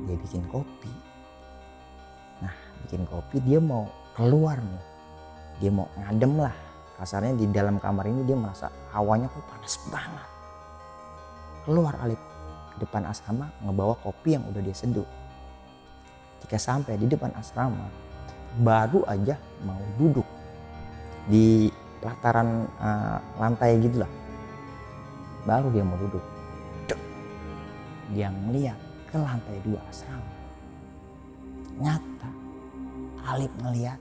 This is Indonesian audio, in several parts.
dia bikin kopi. Nah, bikin kopi dia mau keluar nih, dia mau ngadem lah, kasarnya di dalam kamar ini dia merasa hawanya kok panas banget. Keluar Alip ke depan asrama ngebawa kopi yang udah dia seduh. Ketika sampai di depan asrama, baru aja mau duduk di pelataran lantai gitu lah, baru dia mau duduk, dia ngeliat ke lantai 2 asrama. Nyata Alip ngeliat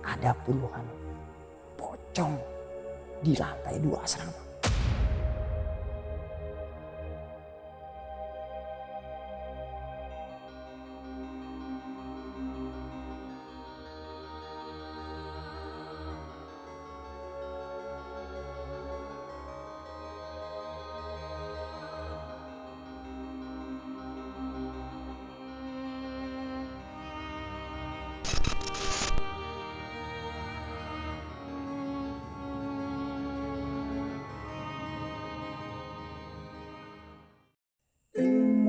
ada puluhan pocong di lantai 2 asrama.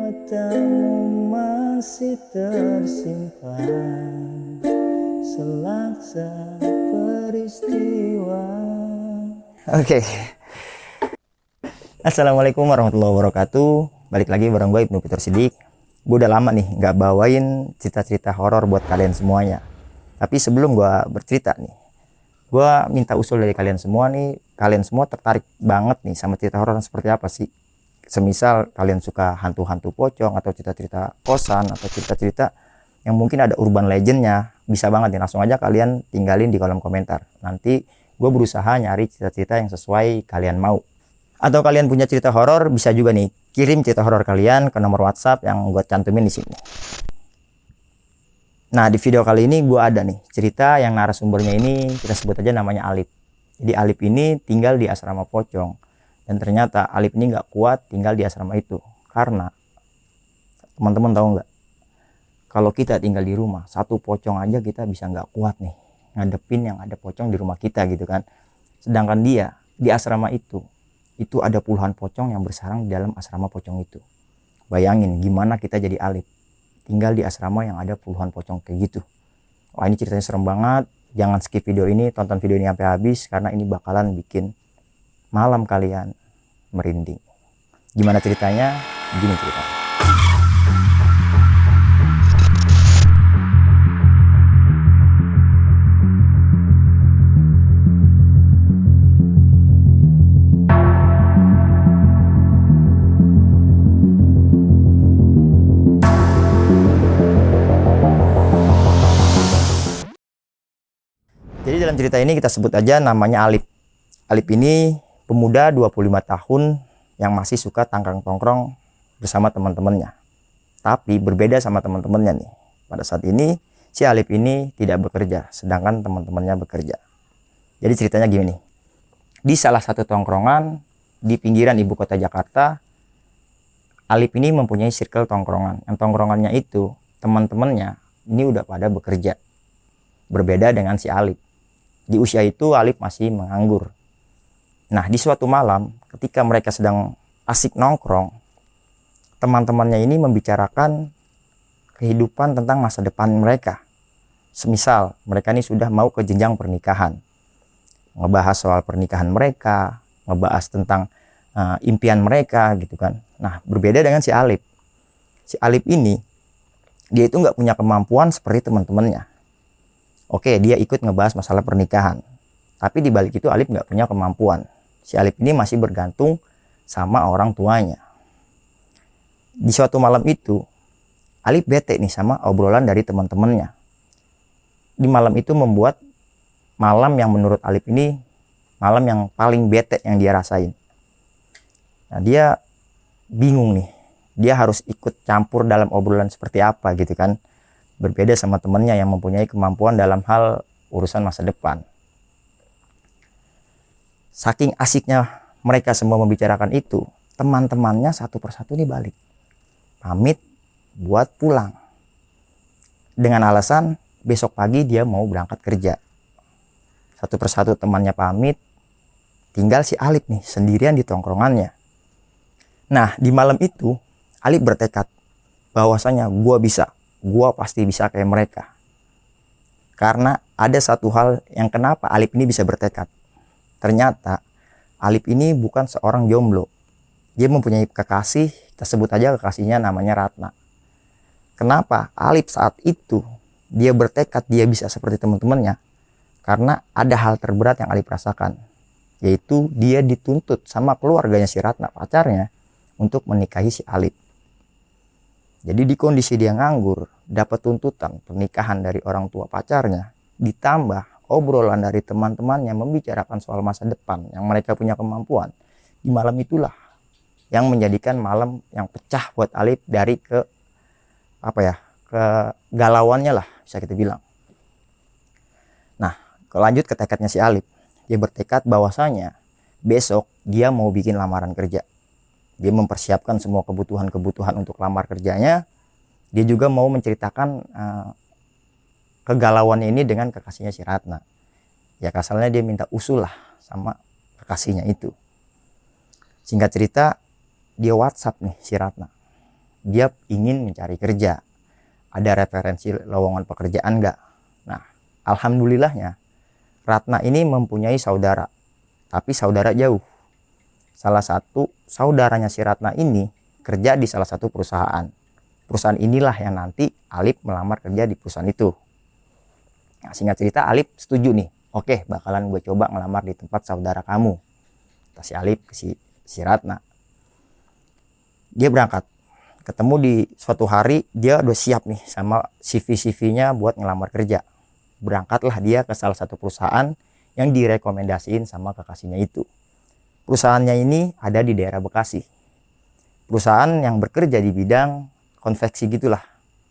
Matamu masih tersimpan selaksa peristiwa. Oke. Assalamualaikum warahmatullahi wabarakatuh. Balik lagi bareng gue Ibnu Fitur Sidik. Gue udah lama nih nggak bawain cerita-cerita horor buat kalian semuanya. Tapi sebelum gue bercerita nih, gue minta usul dari kalian semua nih. Kalian semua tertarik banget nih sama cerita horor seperti apa sih? Semisal kalian suka hantu-hantu pocong atau cerita-cerita kosan atau cerita-cerita yang mungkin ada urban legendnya, bisa banget nih, langsung aja kalian tinggalin di kolom komentar. Nanti gue berusaha nyari cerita-cerita yang sesuai kalian mau. Atau kalian punya cerita horor, bisa juga nih kirim cerita horor kalian ke nomor WhatsApp yang gue cantumin di sini. Nah, di video kali ini gue ada nih cerita yang narasumbernya ini kita sebut aja namanya Alip. Jadi Alip ini tinggal di asrama pocong. Dan ternyata Alip ini nggak kuat tinggal di asrama itu. Karena teman-teman tahu nggak, kalau kita tinggal di rumah, satu pocong aja kita bisa nggak kuat nih ngadepin yang ada pocong di rumah kita gitu kan. Sedangkan dia di asrama itu ada puluhan pocong yang bersarang di dalam asrama pocong itu. Bayangin gimana kita jadi Alip tinggal di asrama yang ada puluhan pocong kayak gitu. Wah, ini ceritanya serem banget. Jangan skip video ini, tonton video ini sampai habis karena ini bakalan bikin malam kalian merinding. Gimana ceritanya? Gini ceritanya. Jadi dalam cerita ini kita sebut aja namanya Alip. Alip ini pemuda 25 tahun yang masih suka tongkrong bersama teman-temannya. Tapi berbeda sama teman-temannya nih. Pada saat ini si Alip ini tidak bekerja, sedangkan teman-temannya bekerja. Jadi ceritanya gini nih. Di salah satu tongkrongan di pinggiran ibu kota Jakarta, Alip ini mempunyai circle tongkrongan. Yang tongkrongannya itu teman-temannya ini udah pada bekerja. Berbeda dengan si Alip. Di usia itu Alip masih menganggur. Nah, di suatu malam ketika mereka sedang asik nongkrong, teman-temannya ini membicarakan kehidupan tentang masa depan mereka. Semisal mereka ini sudah mau ke jenjang pernikahan. Ngebahas soal pernikahan mereka, ngebahas tentang impian mereka gitu kan. Nah, berbeda dengan si Alip. Si Alip ini dia itu nggak punya kemampuan seperti teman-temannya. Oke, dia ikut ngebahas masalah pernikahan. Tapi di balik itu Alip nggak punya kemampuan. Si Alip ini masih bergantung sama orang tuanya. Di suatu malam itu, Alip bete nih sama obrolan dari teman-temannya. Di malam itu membuat malam yang menurut Alip ini malam yang paling bete yang dia rasain. Nah, dia bingung nih. Dia harus ikut campur dalam obrolan seperti apa gitu kan. Berbeda sama temannya yang mempunyai kemampuan dalam hal urusan masa depan. Saking asiknya mereka semua membicarakan itu, teman-temannya satu persatu nih balik. Pamit buat pulang. Dengan alasan besok pagi dia mau berangkat kerja. Satu persatu temannya pamit, tinggal si Alip nih sendirian di tongkrongannya. Nah, di malam itu Alip bertekad bahwasanya gue bisa, gue pasti bisa kayak mereka. Karena ada satu hal yang kenapa Alip ini bisa bertekad. Ternyata Alip ini bukan seorang jomblo. Dia mempunyai kekasih, kita sebut aja kekasihnya namanya Ratna. Kenapa Alip saat itu dia bertekad dia bisa seperti teman-temannya? Karena ada hal terberat yang Alip rasakan, yaitu dia dituntut sama keluarganya si Ratna, pacarnya, untuk menikahi si Alip. Jadi di kondisi dia nganggur, dapat tuntutan pernikahan dari orang tua pacarnya, ditambah obrolan dari teman-temannya membicarakan soal masa depan yang mereka punya kemampuan. Di malam itulah yang menjadikan malam yang pecah buat Alip dari kegalauannya lah, bisa kita bilang. Nah, lanjut ke tekadnya si Alip. Dia bertekad bahwasanya besok dia mau bikin lamaran kerja. Dia mempersiapkan semua kebutuhan-kebutuhan untuk lamar kerjanya. Dia juga mau menceritakan kegalauannya ini dengan kekasihnya si Ratna. Ya kasalnya dia minta usul lah sama kekasihnya itu. Singkat cerita, dia WhatsApp nih si Ratna. Dia ingin mencari kerja. Ada referensi lowongan pekerjaan nggak? Nah, alhamdulillahnya Ratna ini mempunyai saudara. Tapi saudara jauh. Salah satu saudaranya si Ratna ini kerja di salah satu perusahaan. Perusahaan inilah yang nanti Alip melamar kerja di perusahaan itu. Nah, singkat cerita Alip setuju nih. Oke, bakalan gue coba ngelamar di tempat saudara kamu. Kata si Alip ke si Ratna. Dia berangkat. Ketemu di suatu hari, dia udah siap nih sama CV-CV-nya buat ngelamar kerja. Berangkatlah dia ke salah satu perusahaan yang direkomendasiin sama kekasihnya itu. Perusahaannya ini ada di daerah Bekasi. Perusahaan yang bekerja di bidang konveksi gitulah.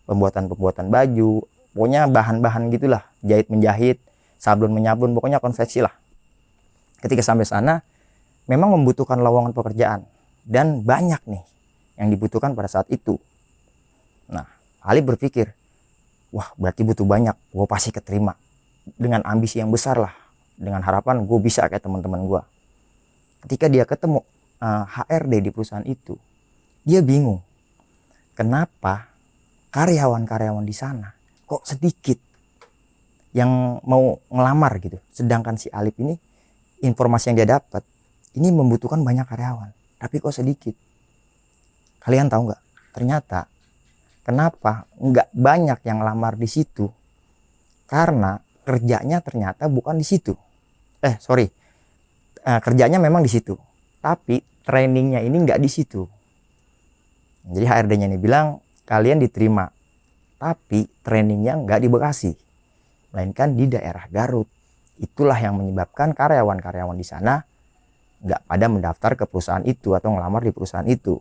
Pembuatan baju, pokoknya bahan-bahan gitulah. Jahit menjahit, sablon menyablon, pokoknya konveksi lah. Ketika sampai sana, memang membutuhkan lowongan pekerjaan. Dan banyak nih yang dibutuhkan pada saat itu. Nah, Alip berpikir, wah berarti butuh banyak, gue pasti keterima. Dengan ambisi yang besar lah. Dengan harapan gue bisa kayak teman-teman gue. Ketika dia ketemu HRD di perusahaan itu, dia bingung. Kenapa karyawan-karyawan di sana kok sedikit yang mau ngelamar gitu. Sedangkan si Alip ini, informasi yang dia dapat, ini membutuhkan banyak karyawan. Tapi kok sedikit. Kalian tahu nggak? Ternyata kenapa nggak banyak yang lamar di situ? Karena kerjanya ternyata bukan di situ. Kerjanya memang di situ, tapi trainingnya ini nggak di situ. Jadi HRD-nya ini bilang kalian diterima, tapi trainingnya nggak di Bekasi, melainkan di daerah Garut. Itulah yang menyebabkan karyawan-karyawan di sana nggak pada mendaftar ke perusahaan itu atau ngelamar di perusahaan itu.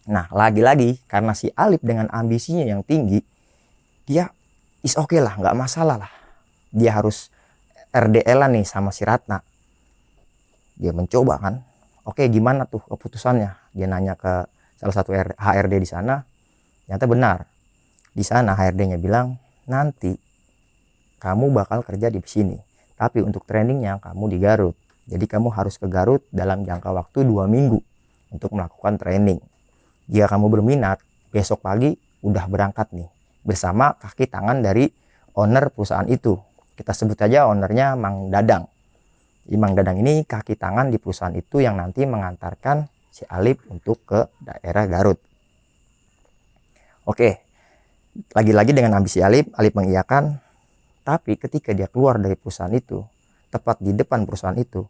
Nah, lagi-lagi karena si Alip dengan ambisinya yang tinggi, dia is oke lah, nggak masalah lah. Dia harus RDL nih sama si Ratna. Dia mencoba kan, oke gimana tuh keputusannya? Dia nanya ke salah satu HRD di sana, ternyata benar. Di sana HRD-nya bilang, nanti kamu bakal kerja di sini, tapi untuk trainingnya kamu di Garut. Jadi kamu harus ke Garut dalam jangka waktu 2 minggu untuk melakukan training. Jika kamu berminat, besok pagi udah berangkat nih bersama kaki tangan dari owner perusahaan itu. Kita sebut aja ownernya Mang Dadang. Mang Dadang ini kaki tangan di perusahaan itu yang nanti mengantarkan si Alip untuk ke daerah Garut. Oke, lagi-lagi dengan ambisi Alip mengiyakan. Tapi ketika dia keluar dari perusahaan itu, tepat di depan perusahaan itu,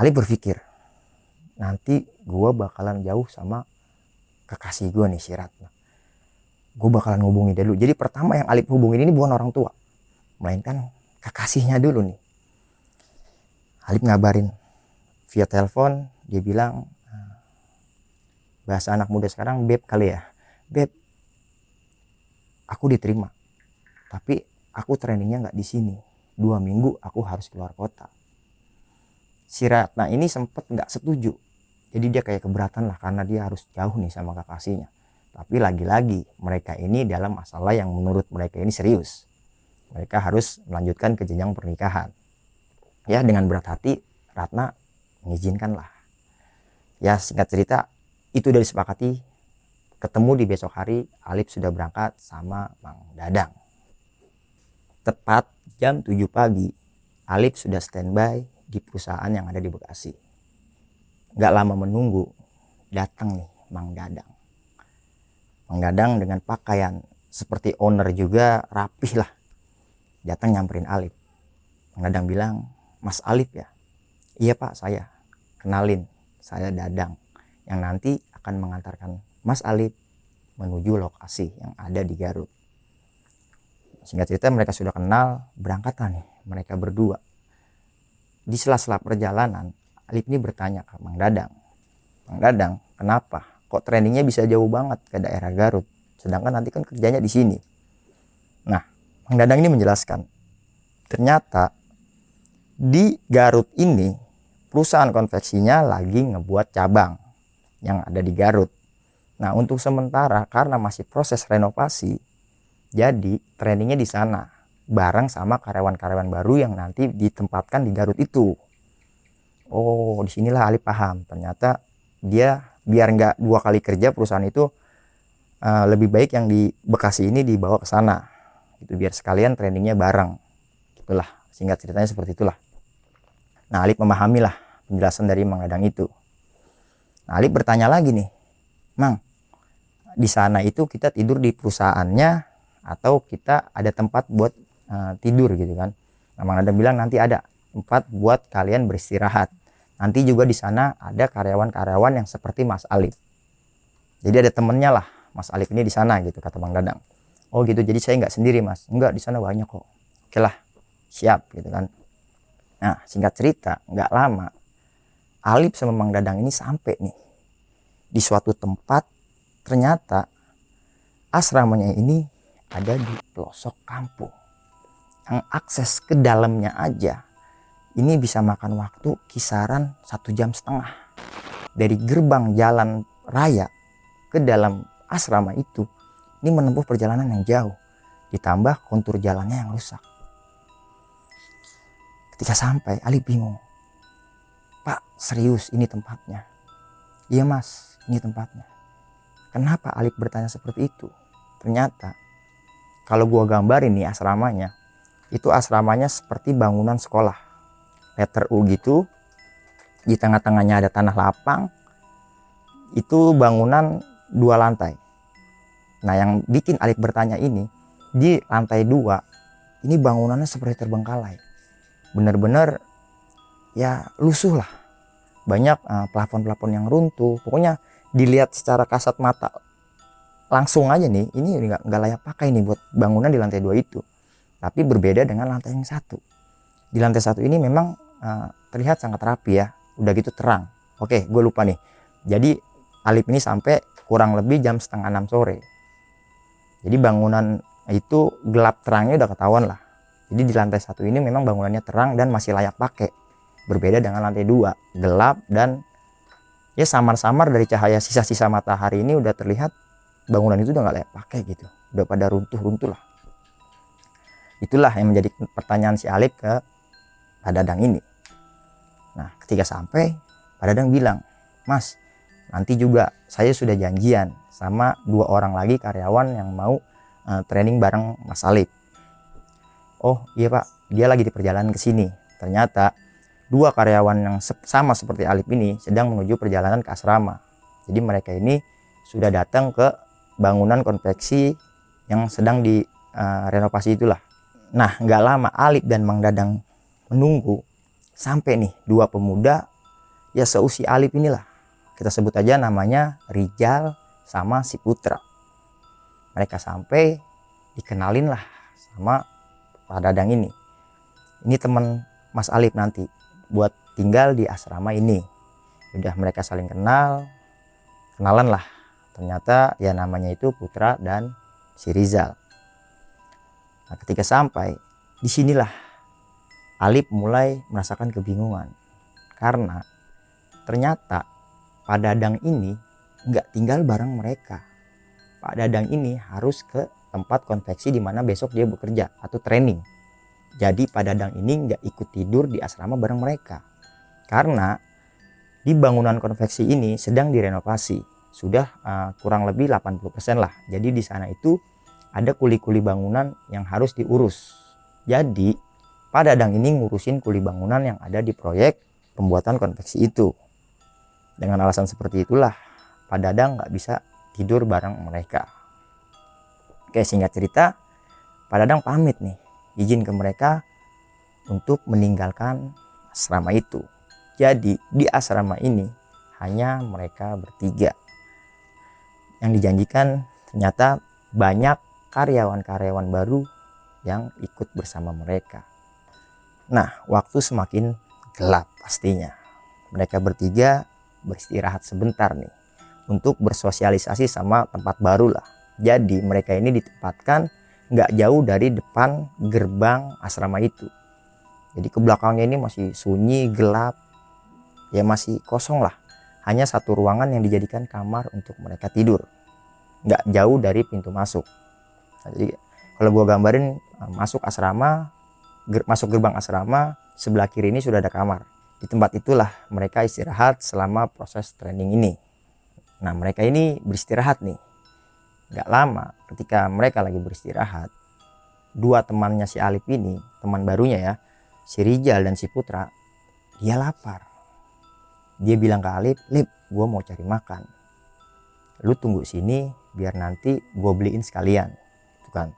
Alip berpikir, nanti gue bakalan jauh sama kekasih gue nih si Ratna. Gue bakalan ngubungi dulu. Jadi pertama yang Alip hubungin ini bukan orang tua, melainkan kekasihnya dulu nih. Alip ngabarin via telepon, dia bilang, bahasa anak muda sekarang, beb kali ya. Beb, aku diterima, tapi aku trainingnya nggak di sini. 2 minggu aku harus keluar kota. Si Ratna ini sempet nggak setuju. Jadi dia kayak keberatan lah karena dia harus jauh nih sama kekasihnya. Tapi lagi-lagi mereka ini dalam masalah yang menurut mereka ini serius. Mereka harus melanjutkan ke jenjang pernikahan. Ya dengan berat hati Ratna mengizinkan lah. Ya singkat cerita itu udah disepakati. ketemu di besok hari Alip sudah berangkat sama Mang Dadang. Tepat jam 7 pagi Alip sudah standby di perusahaan yang ada di Bekasi. Gak lama menunggu, datang nih Mang Dadang. Mang Dadang dengan pakaian seperti owner juga, rapih lah. Datang nyamperin Alip. Mang Dadang bilang, "Mas Alip ya?" "Iya Pak, saya." "Kenalin, saya Dadang yang nanti akan mengantarkan Mas Alip menuju lokasi yang ada di Garut." Singkat cerita mereka sudah kenal, berangkatlah nih mereka berdua. Di sela-sela perjalanan, Alip ini bertanya ke Mang Dadang, "Mang Dadang, kenapa kok trainingnya bisa jauh banget ke daerah Garut, sedangkan nanti kan kerjanya di sini?" Nah, Mang Dadang ini menjelaskan, ternyata di Garut ini perusahaan konveksinya lagi ngebuat cabang yang ada di Garut. Nah, untuk sementara karena masih proses renovasi, jadi trainingnya di sana bareng sama karyawan-karyawan baru yang nanti ditempatkan di Garut itu. Oh, disinilah Alip paham. Ternyata dia biar nggak 2 kali kerja perusahaan itu, lebih baik yang di Bekasi ini dibawa ke sana. Itu biar sekalian trainingnya bareng. Itulah singkat ceritanya seperti itulah. Nah, Alip memahami lah penjelasan dari Mang Dadang itu. Nah, Alip bertanya lagi nih, "Mang, di sana itu kita tidur di perusahaannya atau kita ada tempat buat tidur gitu kan?" Nah, Mang Dadang bilang nanti ada tempat buat kalian beristirahat. Nanti juga di sana ada karyawan-karyawan yang seperti Mas Alip. Jadi ada temennya lah Mas Alip ini di sana gitu, kata Mang Dadang. "Oh gitu, jadi saya nggak sendiri Mas?" "Enggak, di sana banyak kok." "Oke lah, siap," gitu kan. Nah, singkat cerita, nggak lama Alip sama Mang Dadang ini sampai nih di suatu tempat. Ternyata asramanya ini ada di pelosok kampung yang akses ke dalamnya aja ini bisa makan waktu kisaran 1,5 jam. Dari gerbang jalan raya ke dalam asrama itu ini menempuh perjalanan yang jauh, ditambah kontur jalannya yang rusak. Ketika sampai, Alip bingung, "Pak, serius ini tempatnya?" "Iya Mas, ini tempatnya." Kenapa Alip bertanya seperti itu? Ternyata kalau gua gambarin nih asramanya, itu asramanya seperti bangunan sekolah, letter U gitu. Di tengah-tengahnya ada tanah lapang. Itu bangunan 2 lantai. Nah, yang bikin Alip bertanya ini, di lantai 2 ini bangunannya seperti terbengkalai. Bener-bener ya lusuh lah. Banyak plafon-plafon yang runtuh. Pokoknya dilihat secara kasat mata langsung aja nih, ini nggak layak pakai nih buat bangunan di lantai 2 itu. Tapi berbeda dengan lantai yang 1. Di lantai 1 ini memang terlihat sangat rapi ya. Udah gitu terang. Oke, gue lupa nih. Jadi Alip ini sampai kurang lebih jam setengah 6 sore. Jadi bangunan itu gelap terangnya udah ketahuan lah. Jadi di lantai 1 ini memang bangunannya terang dan masih layak pakai. Berbeda dengan lantai 2, gelap dan ya samar-samar dari cahaya sisa-sisa matahari ini udah terlihat bangunan itu udah nggak layak pakai gitu. Udah pada runtuh-runtuh lah. Itulah yang menjadi pertanyaan si Alip ke Pak Dadang ini. Nah, ketika sampai, Pak Dadang bilang, "Mas, nanti juga saya sudah janjian sama 2 orang lagi karyawan yang mau training bareng Mas Alip." "Oh iya Pak, dia lagi di perjalanan ke sini." Ternyata 2 karyawan yang sama seperti Alip ini sedang menuju perjalanan ke asrama. Jadi mereka ini sudah datang ke bangunan konveksi yang sedang direnovasi itulah. Nah, nggak lama Alip dan Mang Dadang menunggu sampai nih 2 pemuda ya seusia Alip inilah. Kita sebut aja namanya Rijal sama si Putra. Mereka sampai, dikenalin lah sama Pak Dadang ini. Ini teman Mas Alip nanti buat tinggal di asrama ini. Udah mereka saling kenalan lah. Ternyata ya namanya itu Putra dan si Rizal. Nah, ketika sampai, disinilah Alip mulai merasakan kebingungan. Karena ternyata Pak Dadang ini nggak tinggal bareng mereka. Pak Dadang ini harus ke tempat konveksi di mana besok dia bekerja atau training. Jadi Pak Dadang ini nggak ikut tidur di asrama bareng mereka. Karena di bangunan konveksi ini sedang direnovasi. sudah kurang lebih 80% lah. Jadi di sana itu ada kuli-kuli bangunan yang harus diurus. Jadi Pak Dadang ini ngurusin kuli bangunan yang ada di proyek pembuatan konveksi itu. Dengan alasan seperti itulah Pak Dadang nggak bisa tidur bareng mereka. Oke, singkat cerita, Pak Dadang pamit nih, izin ke mereka untuk meninggalkan asrama itu. Jadi di asrama ini hanya mereka bertiga. Yang dijanjikan ternyata banyak karyawan-karyawan baru yang ikut bersama mereka. Nah, waktu semakin gelap pastinya. Mereka bertiga beristirahat sebentar nih untuk bersosialisasi sama tempat baru lah. Jadi mereka ini ditempatkan nggak jauh dari depan gerbang asrama itu. Jadi ke belakangnya ini masih sunyi, gelap, ya masih kosong lah. Hanya satu ruangan yang dijadikan kamar untuk mereka tidur. Nggak jauh dari pintu masuk. Jadi kalau gua gambarin, masuk asrama, masuk gerbang asrama, sebelah kiri ini sudah ada kamar. Di tempat itulah mereka istirahat selama proses training ini. Nah, mereka ini beristirahat nih. Gak lama ketika mereka lagi beristirahat, dua temannya si Alip ini, teman barunya ya, si Rijal dan si Putra, dia lapar. Dia bilang ke Alip, "Lip, gue mau cari makan. Lu tunggu sini biar nanti gue beliin sekalian." Gitu kan.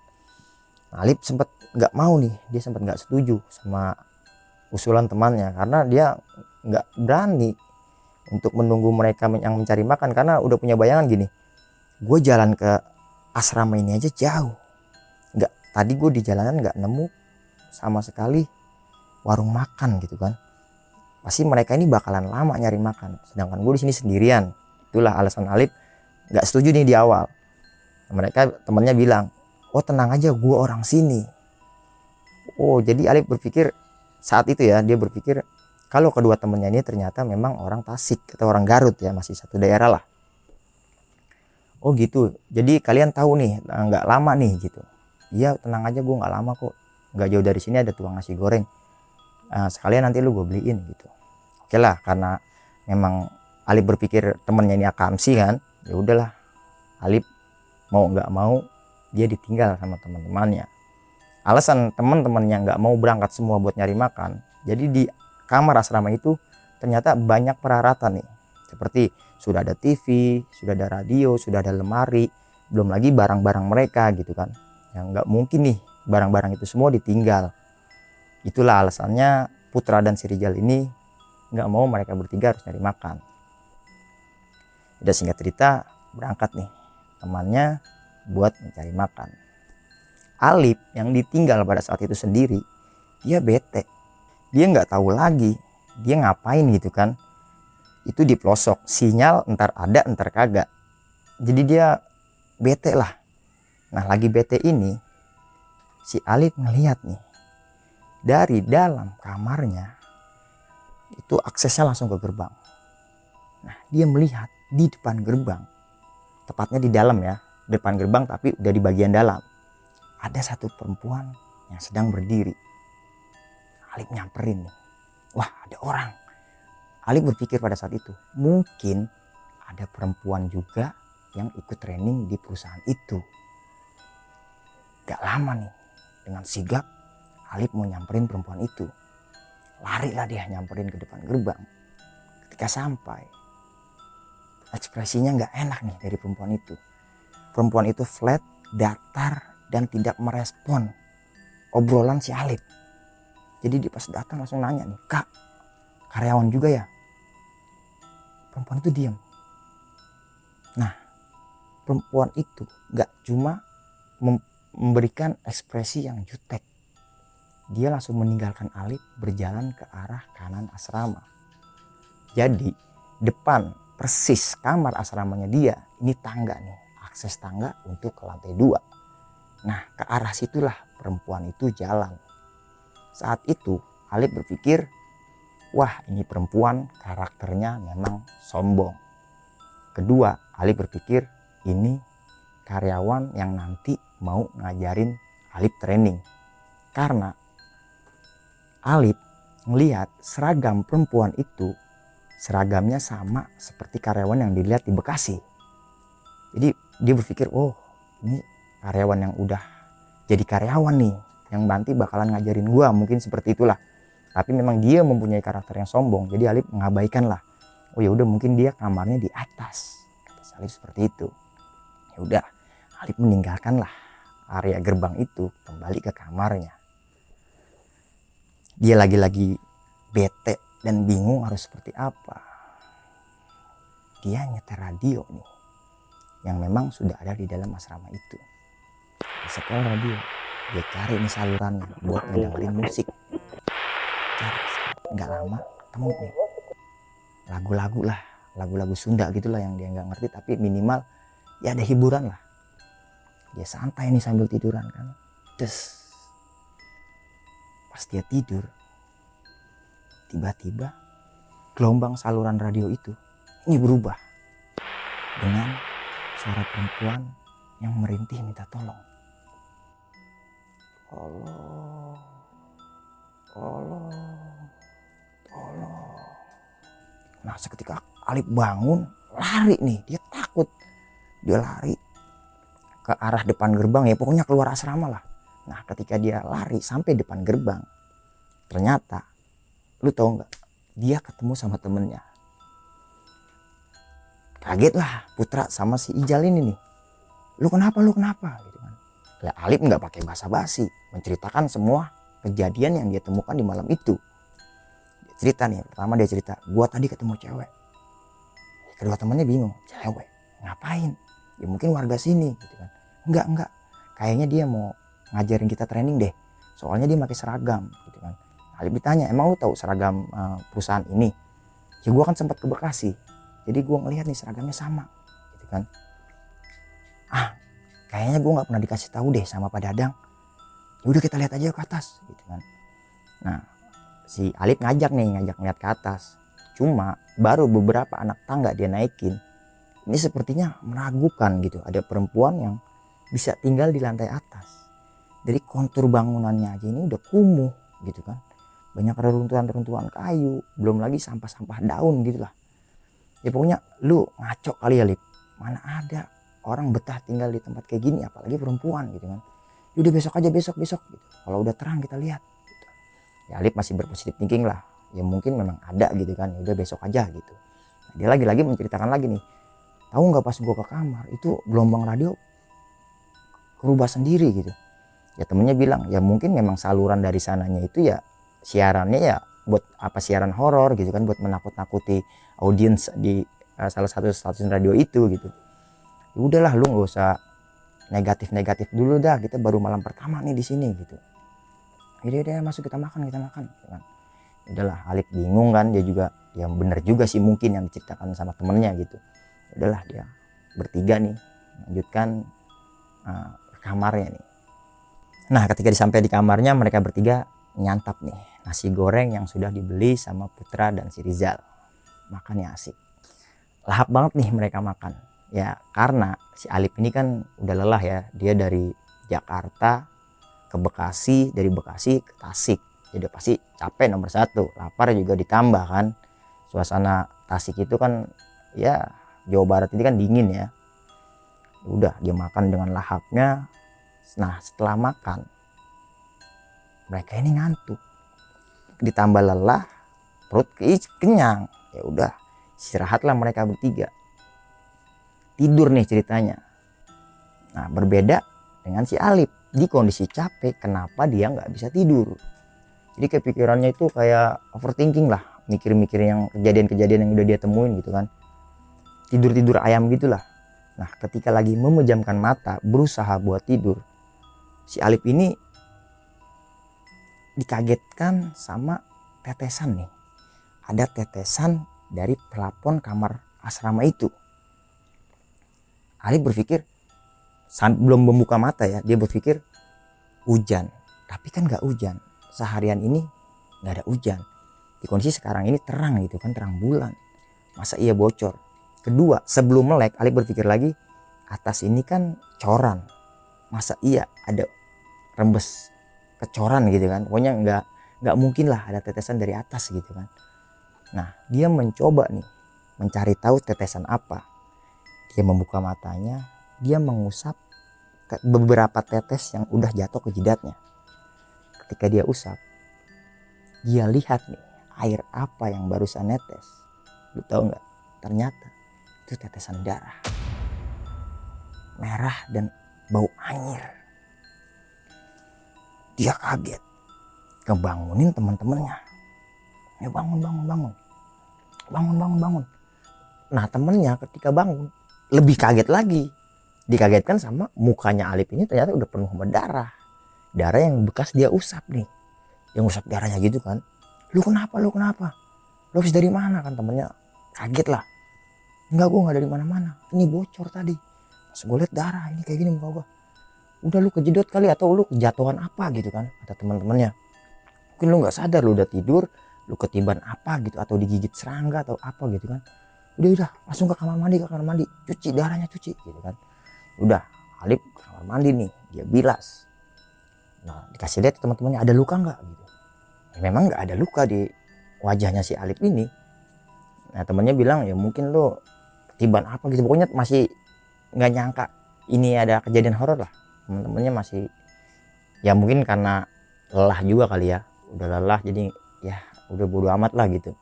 Nah, Alip sempat nggak mau nih, dia sempat nggak setuju sama usulan temannya karena dia nggak berani untuk menunggu mereka yang mencari makan, karena udah punya bayangan gini, gue jalan ke asrama ini aja jauh, nggak, tadi gue di jalanan nggak nemu sama sekali warung makan gitu kan, pasti mereka ini bakalan lama nyari makan, sedangkan gue di sini sendirian. Itulah alasan Alip nggak setuju nih di awal. Mereka temannya bilang, "Oh tenang aja, gue orang sini." Oh, jadi Alip berpikir saat itu ya, dia berpikir kalau kedua temannya ini ternyata memang orang Tasik atau orang Garut ya, masih satu daerah lah. Oh gitu, jadi kalian tahu nih nggak lama nih gitu. Iya tenang aja, gue nggak lama kok, nggak jauh dari sini ada tukang nasi goreng, sekalian nanti lu gue beliin gitu. Oke lah, karena memang Alip berpikir temennya ini akamsi kan, ya udahlah, Alip mau nggak mau dia ditinggal sama teman-temannya. Alasan teman-temannya nggak mau berangkat semua buat nyari makan, jadi di kamar asrama itu ternyata banyak peralatan nih, seperti sudah ada TV, sudah ada radio, sudah ada lemari, belum lagi barang-barang mereka gitu kan, yang nggak mungkin nih barang-barang itu semua ditinggal. Itulah alasannya Putra dan si Rijal ini nggak mau mereka bertiga harus nyari makan. Udah, singkat cerita, berangkat nih temannya buat mencari makan. Alip yang ditinggal pada saat itu sendiri, dia bete, dia nggak tahu lagi dia ngapain gitu kan. Itu di pelosok, sinyal entar ada entar kagak, jadi dia bete lah. Nah, lagi bete ini si Alip ngelihat nih dari dalam kamarnya itu aksesnya langsung ke gerbang. Nah, dia melihat di depan gerbang, tepatnya di dalam ya, depan gerbang tapi udah di bagian dalam, ada satu perempuan yang sedang berdiri. Alip nyamperin nih, wah ada orang. Alip berpikir pada saat itu, mungkin ada perempuan juga yang ikut training di perusahaan itu. Gak lama nih, dengan sigap Alip mau nyamperin perempuan itu. Larilah dia nyamperin ke depan gerbang. Ketika sampai, ekspresinya gak enak nih dari perempuan itu. Perempuan itu flat, datar, dan tidak merespon obrolan si Alip. Jadi dia pas datang langsung nanya nih, "Kak, karyawan juga ya?" Perempuan itu diam. Nah, perempuan itu gak cuma memberikan ekspresi yang jutek, dia langsung meninggalkan Alip berjalan ke arah kanan asrama. Jadi depan persis kamar asramanya dia, ini tangga nih, akses tangga untuk ke lantai 2. Nah, ke arah situlah perempuan itu jalan. Saat itu Alip berpikir, wah ini perempuan karakternya memang sombong. Kedua, Alip berpikir ini karyawan yang nanti mau ngajarin Alip training. Karena Alip melihat seragam perempuan itu, seragamnya sama seperti karyawan yang dilihat di Bekasi. Jadi dia berpikir, oh ini karyawan yang udah jadi karyawan nih, yang nanti bakalan ngajarin gua, mungkin seperti itulah. Tapi memang dia mempunyai karakter yang sombong, jadi Alif mengabaikan lah. Oh ya udah, mungkin dia kamarnya di atas, kata si Alif seperti itu. Ya udah, Alif meninggalkan lah area gerbang itu, kembali ke kamarnya. Dia lagi-lagi bete dan bingung harus seperti apa. Dia nyetel radio nih, yang memang sudah ada di dalam asrama itu. Dia setel radio, dia cari nih salurannya buat ngedengerin musik. Cari, nggak lama ketemu nih lagu-lagu lah, lagu-lagu Sunda gitulah yang dia nggak ngerti, tapi minimal ya ada hiburan lah. Dia santai nih sambil tiduran kan. Terus pas dia tidur, tiba-tiba gelombang saluran radio itu ini berubah dengan suara perempuan yang merintih minta tolong. Allah, Allah, tolong. Nah seketika Alif bangun, lari nih, dia takut. Dia lari ke arah depan gerbang, ya pokoknya keluar asrama lah. Nah ketika dia lari sampai depan gerbang, ternyata, lu tahu nggak, dia ketemu sama temennya. Kaget lah Putra sama si Ijal ini nih. Lu kenapa gitu kan. Ya Alif nggak pakai basa-basi, menceritakan semua kejadian yang dia temukan di malam itu. Dia cerita nih, pertama dia cerita, gua tadi ketemu cewek. Kedua temannya bingung, cewek ngapain? Ya mungkin warga sini gitu kan. Enggak, kayaknya dia mau ngajarin kita training deh, soalnya dia pakai seragam gitu kan. Alif ditanya, emang lu tahu seragam perusahaan ini? Ya gua kan sempat ke Bekasi, jadi gua ngelihat nih seragamnya sama gitu kan. Kayaknya gue nggak pernah dikasih tahu deh sama Pak Dadang. Ya udah kita lihat aja ke atas gitu kan. Nah si Alif ngajak ngeliat ke atas. Cuma baru beberapa anak tangga dia naikin, ini sepertinya meragukan gitu. Ada perempuan yang bisa tinggal di lantai atas. Dari kontur bangunannya aja ini udah kumuh gitu kan. Banyak reruntuhan kayu, belum lagi sampah-sampah daun gitu lah. Ya pokoknya lu ngaco kali ya Lip. Mana ada orang betah tinggal di tempat kayak gini, apalagi perempuan gitu kan. Udah besok aja gitu. Kalau udah terang kita lihat gitu. Ya Alif masih berpositif thinking lah. Ya mungkin memang ada gitu kan. Udah besok aja gitu. Nah, dia lagi-lagi menceritakan lagi nih. Tahu nggak pas gua ke kamar itu gelombang radio berubah sendiri gitu. Ya temennya bilang ya mungkin memang saluran dari sananya itu ya siarannya ya buat apa, siaran horor gitu kan, buat menakut-nakuti audiens di salah satu stasiun radio itu gitu. Ya udahlah lu nggak usah negatif dulu dah, kita baru malam pertama nih di sini gitu. Udah masuk kita makan gitu kan. Udahlah Alif bingung kan, dia juga yang bener juga sih mungkin yang diceritakan sama temennya gitu. Udahlah dia bertiga nih lanjutkan ke kamarnya nih. Nah ketika sampai di kamarnya, mereka bertiga nyantap nih nasi goreng yang sudah dibeli sama Putra dan si Rizal. Makannya asik, lahap banget nih mereka makan. Ya karena si Alif ini kan udah lelah ya, dia dari Jakarta ke Bekasi, dari Bekasi ke Tasik, jadi pasti capek nomor satu, lapar juga ditambah kan. Suasana Tasik itu kan ya Jawa Barat ini kan dingin ya. Udah dia makan dengan lahapnya. Nah setelah makan mereka ini ngantuk, ditambah lelah, perut kenyang. Ya udah istirahatlah mereka bertiga, tidur nih ceritanya. Nah berbeda dengan si Alif, di kondisi capek kenapa dia nggak bisa tidur. Jadi kepikirannya itu kayak overthinking lah, mikir-mikir yang kejadian-kejadian yang udah dia temuin gitu kan. Tidur ayam gitulah. Nah ketika lagi memejamkan mata berusaha buat tidur, si Alif ini dikagetkan sama tetesan nih. Ada tetesan dari plafon kamar asrama itu. Alif berpikir, belum membuka mata ya, dia berpikir hujan. Tapi kan gak hujan, seharian ini gak ada hujan. Di kondisi sekarang ini terang gitu kan, terang bulan, masa iya bocor. Kedua, sebelum melek Alif berpikir lagi, atas ini kan coran, masa iya ada rembes kecoran gitu kan. Pokoknya nggak mungkin lah ada tetesan dari atas gitu kan. Nah dia mencoba nih mencari tahu tetesan apa. Dia membuka matanya, dia mengusap beberapa tetes yang udah jatuh ke jidatnya. Ketika dia usap, dia lihat nih air apa yang barusan netes. Lu tahu nggak? Ternyata itu tetesan darah, merah dan bau anyir. Dia kaget, kebangunin teman-temannya. Ya bangun. Nah temennya ketika bangun lebih kaget lagi. Dikagetkan sama mukanya Alip ini ternyata udah penuh sama darah. Darah yang bekas dia usap nih. Yang usap darahnya gitu kan. Lu kenapa? Lu habis dari mana? Kan temennya kaget lah. Enggak, gue gak dari mana-mana. Ini bocor tadi. Pas gue liat darah ini kayak gini muka gue. Udah lu kejedot kali atau lu kejatuhan apa gitu kan. Kata teman-temannya. Mungkin lu gak sadar, lu udah tidur. Lu ketiban apa gitu. Atau digigit serangga atau apa gitu kan. Udah langsung ke kamar mandi. Cuci darahnya gitu kan. Udah Alip ke kamar mandi nih. Dia bilas. Nah dikasih lihat teman-temannya, ada luka nggak gitu. Ya, memang nggak ada luka di wajahnya si Alip ini. Nah temannya bilang ya mungkin lo ketiban apa gitu, pokoknya masih nggak nyangka ini ada kejadian horor lah. Teman-temannya masih ya mungkin karena lelah juga kali ya, udah lelah jadi ya udah bodo amat lah gitu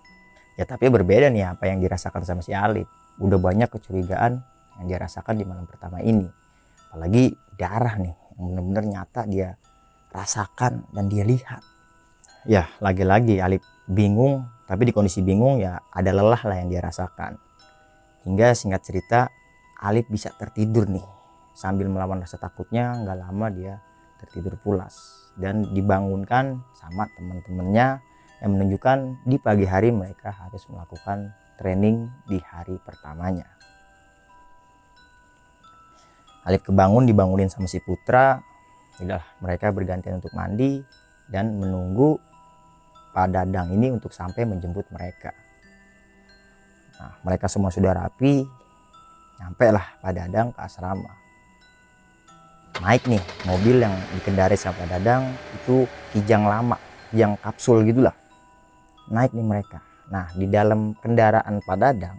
ya. Tapi berbeda nih apa yang dirasakan sama si Alip. Udah banyak kecurigaan yang dia rasakan di malam pertama ini, apalagi darah nih yang benar-benar nyata dia rasakan dan dia lihat. Ya lagi-lagi Alip bingung, tapi di kondisi bingung ya ada lelah lah yang dia rasakan. Hingga singkat cerita Alip bisa tertidur nih. Sambil melawan rasa takutnya, nggak lama dia tertidur pulas dan dibangunkan sama teman-temannya yang menunjukkan di pagi hari mereka harus melakukan training di hari pertamanya. Alip dibangunin sama si Putra. Udah mereka bergantian untuk mandi dan menunggu Pak Dadang ini untuk sampai menjemput mereka. Nah, mereka semua sudah rapi, nyampe lah Pak Dadang ke asrama. Naik nih mobil yang dikendarai sama Pak Dadang, itu Kijang lama, Kijang kapsul gitulah. Naik nih mereka. Nah di dalam kendaraan Pak Dadang,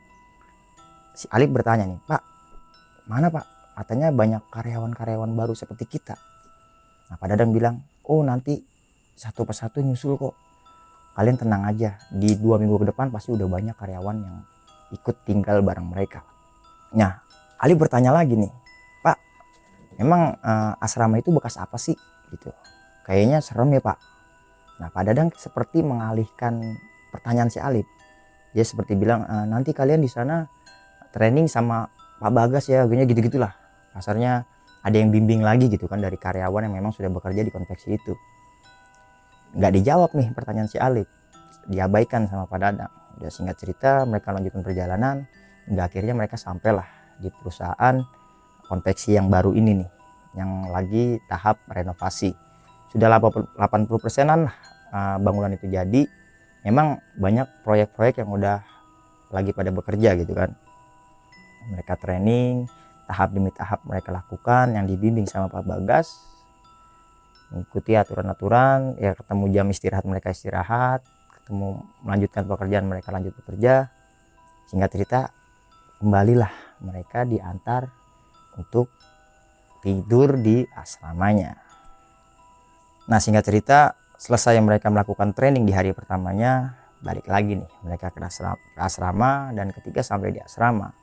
si Alip bertanya nih, Pak mana Pak? Katanya banyak karyawan-karyawan baru seperti kita. Nah Pak Dadang bilang, oh nanti satu persatu nyusul kok. Kalian tenang aja, di 2 minggu ke depan pasti udah banyak karyawan yang ikut tinggal bareng mereka. Nah Alip bertanya lagi nih, Pak memang asrama itu bekas apa sih? Gitu. Kayaknya serem ya Pak. Nah Pak Dadang seperti mengalihkan pertanyaan si Alip. Dia seperti bilang, nanti kalian di sana training sama Pak Bagas ya, gitu-gitulah. Kasarnya ada yang bimbing lagi gitu kan dari karyawan yang memang sudah bekerja di konveksi itu. Nggak dijawab nih pertanyaan si Alip, diabaikan sama Pak Dadang. Udah singkat cerita mereka lanjutkan perjalanan hingga akhirnya mereka sampailah di perusahaan konveksi yang baru ini nih, yang lagi tahap renovasi. Sudah 80%-an lah bangunan itu jadi. Memang banyak proyek-proyek yang udah lagi pada bekerja gitu kan. Mereka training tahap demi tahap mereka lakukan, yang dibimbing sama Pak Bagas, mengikuti aturan-aturan ya, ketemu jam istirahat mereka istirahat, ketemu melanjutkan pekerjaan mereka lanjut bekerja. Singkat cerita kembalilah mereka diantar untuk tidur di asramanya. Nah singkat cerita selesai mereka melakukan training di hari pertamanya, balik lagi nih mereka ke asrama, dan ketika sampai di asrama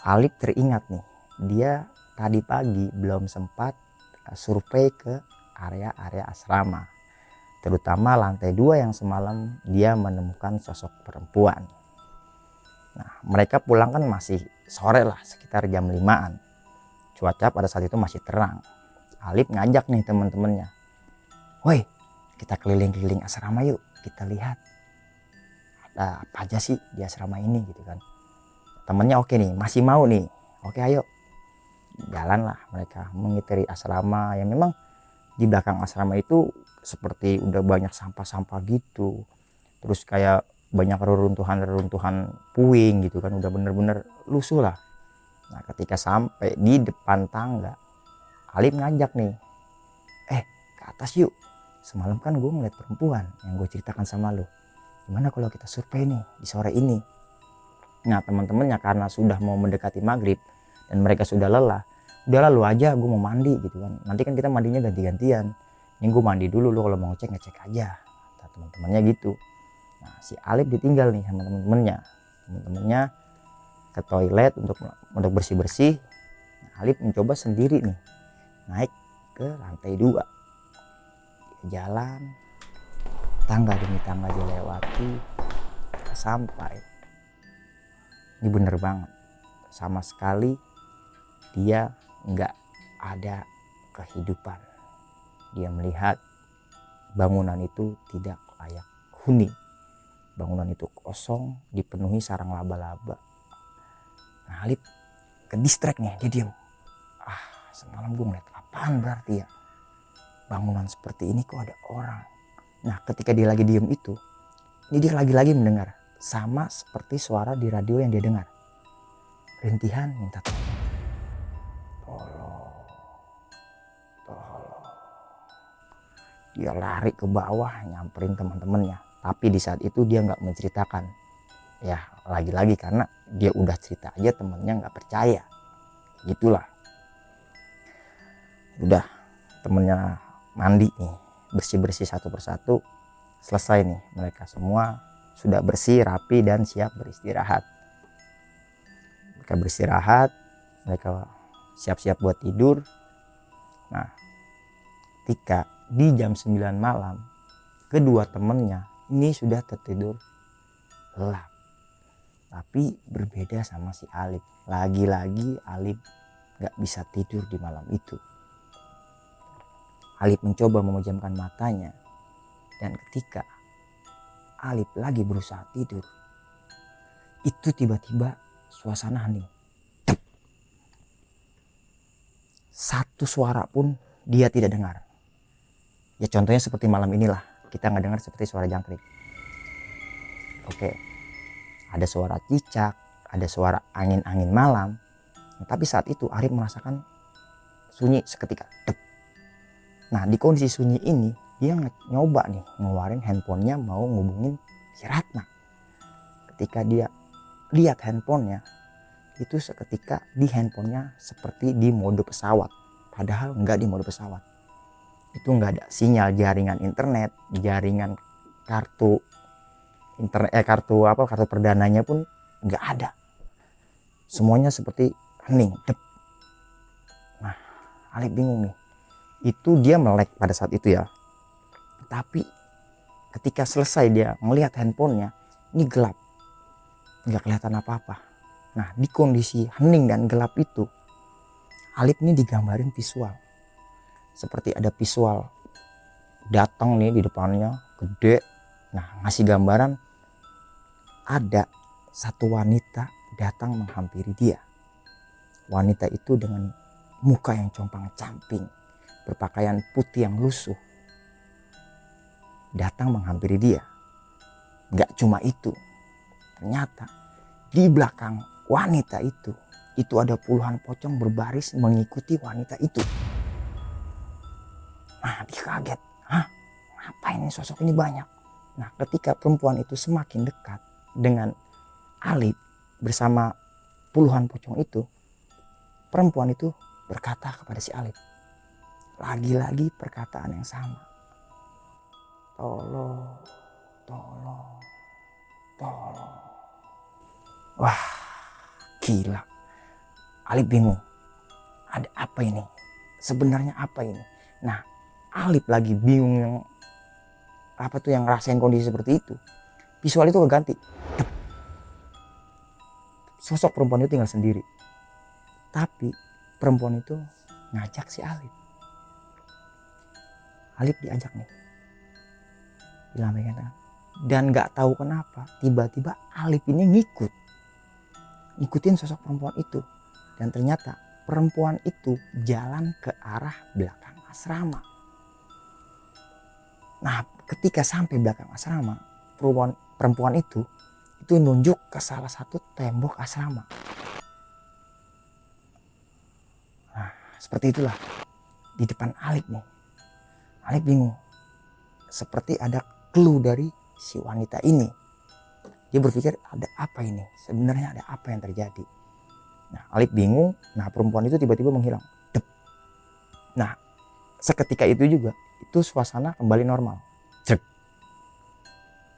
Alip teringat nih, dia tadi pagi belum sempat survei ke area-area asrama, terutama lantai 2 yang semalam dia menemukan sosok perempuan. Nah mereka pulang kan masih sore lah, sekitar jam 5-an. Cuaca pada saat itu masih terang. Alip ngajak nih teman-temannya, woi kita keliling-keliling asrama yuk, kita lihat ada apa aja sih di asrama ini gitu kan. Temennya oke nih, masih mau nih, oke ayo. Jalan lah mereka mengitari asrama yang memang di belakang asrama itu seperti udah banyak sampah-sampah gitu, terus kayak banyak reruntuhan puing gitu kan, udah bener-bener lusuh lah. Nah ketika sampai di depan tangga, Alip ngajak nih, ke atas yuk, semalam kan gue ngeliat perempuan yang gue ceritakan sama lo, gimana kalau kita survei nih di sore ini. Nah teman-temannya karena sudah mau mendekati maghrib dan mereka sudah lelah, udah lalu aja gue mau mandi gitu kan, nanti kan kita mandinya ganti-gantian, ini gue mandi dulu, lo kalau mau ngecek ngecek aja, kata teman-temannya gitu. Nah si Alif ditinggal nih sama teman-temannya ke toilet untuk bersih-bersih. Nah, Alif mencoba sendiri nih naik ke lantai 2, jalan tangga demi tangga dia lewati sampai. Ini bener banget, sama sekali dia nggak ada kehidupan. Dia melihat bangunan itu tidak layak huni, bangunan itu kosong, dipenuhi sarang laba-laba. Nah Alif ke distract nih, dia diem. Semalam gue ngeliat apaan berarti ya, bangunan seperti ini kok ada orang. Nah ketika dia lagi diem itu, ini dia lagi-lagi mendengar sama seperti suara di radio yang dia dengar, rintihan minta tolong, tolong. Dia lari ke bawah nyamperin teman-temannya, tapi di saat itu dia nggak menceritakan. Ya lagi-lagi karena dia udah cerita aja temennya nggak percaya, gitulah. Udah temennya mandi nih, bersih-bersih satu persatu, selesai nih, mereka semua sudah bersih, rapi, dan siap beristirahat. Mereka beristirahat, mereka siap-siap buat tidur. Nah ketika di jam 9 malam kedua temennya ini sudah tertidur lelap, tapi berbeda sama si Alif. Lagi-lagi Alif gak bisa tidur di malam itu. Alif mencoba memejamkan matanya, dan ketika Alif lagi berusaha tidur, itu tiba-tiba suasana hening. Satu suara pun dia tidak dengar. Ya contohnya seperti malam inilah, kita nggak dengar seperti suara jangkrik. Oke, ada suara cicak, ada suara angin-angin malam. Tapi saat itu Alif merasakan sunyi seketika. Nah di kondisi sunyi ini, dia nyoba nih ngeluarin handphonenya mau ngubungin si Ratna. Ketika dia lihat handphonenya, itu seketika di handphonenya seperti di mode pesawat. Padahal nggak di mode pesawat. Itu nggak ada sinyal jaringan internet, jaringan kartu internet, kartu perdananya pun nggak ada. Semuanya seperti hening. Nah Alif bingung nih. Itu dia melek pada saat itu ya. Tapi ketika selesai dia melihat handphonenya, ini gelap, nggak kelihatan apa-apa. Nah di kondisi hening dan gelap itu, Alif ini digambarin visual, seperti ada visual datang nih di depannya gede. Nah ngasih gambaran ada satu wanita datang menghampiri dia. Wanita itu dengan muka yang compang-camping, berpakaian putih yang lusuh, datang menghampiri dia. Gak cuma itu, ternyata di belakang wanita itu ada puluhan pocong berbaris mengikuti wanita itu. Nah dia kaget, ngapain ini sosok ini banyak? Nah ketika perempuan itu semakin dekat dengan Alif bersama puluhan pocong itu, perempuan itu berkata kepada si Alif, lagi-lagi perkataan yang sama, tolong, tolong, tolong. Wah gila, Alif bingung, ada apa ini, sebenarnya apa ini? Nah Alif lagi bingung yang yang ngerasain kondisi seperti itu, visual itu keganti. Sosok perempuan itu tinggal sendiri, tapi perempuan itu ngajak si Alif. Alif diajak nih, dilambaikan, dan nggak tahu kenapa tiba-tiba Alif ini ngikutin sosok perempuan itu, dan ternyata perempuan itu jalan ke arah belakang asrama. Nah ketika sampai belakang asrama, perempuan itu nunjuk ke salah satu tembok asrama. Nah seperti itulah di depan Alif nih. Alif bingung, seperti ada clue dari si wanita ini. Dia berpikir ada apa ini, sebenarnya ada apa yang terjadi. Nah Alip bingung. Nah perempuan itu tiba-tiba menghilang. Dep. Nah seketika itu juga itu suasana kembali normal. Cek.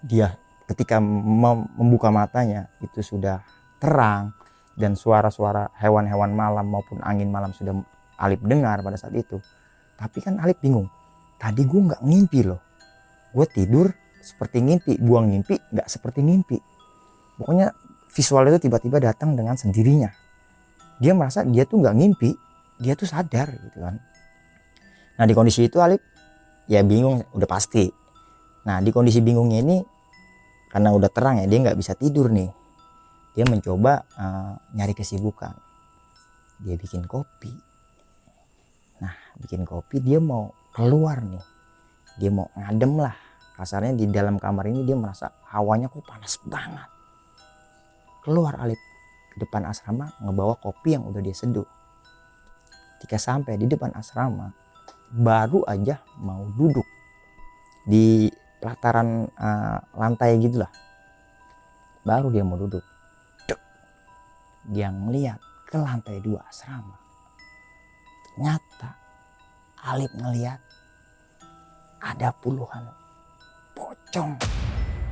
Dia ketika membuka matanya itu sudah terang dan suara-suara hewan-hewan malam maupun angin malam sudah Alip dengar pada saat itu. Tapi kan Alip bingung, tadi gue nggak ngimpi loh, gue tidur seperti ngimpi, gue ngimpi nggak seperti ngimpi. Pokoknya visual itu tiba-tiba datang dengan sendirinya. Dia merasa dia tuh nggak ngimpi, dia tuh sadar gitu kan. Nah di kondisi itu Alip ya bingung udah pasti. Nah di kondisi bingungnya ini karena udah terang ya, dia nggak bisa tidur nih. Dia mencoba nyari kesibukan. Dia bikin kopi. Nah bikin kopi, dia mau keluar nih. Dia mau ngadem lah. Kasarnya di dalam kamar ini dia merasa hawanya kok panas banget. Keluar Alip ke depan asrama ngebawa kopi yang udah dia seduh. Ketika sampai di depan asrama, baru aja mau duduk di pelataran lantai gitulah, baru dia mau duduk, dia ngeliat ke lantai 2 asrama. Ternyata Alip ngeliat ada puluhan pocong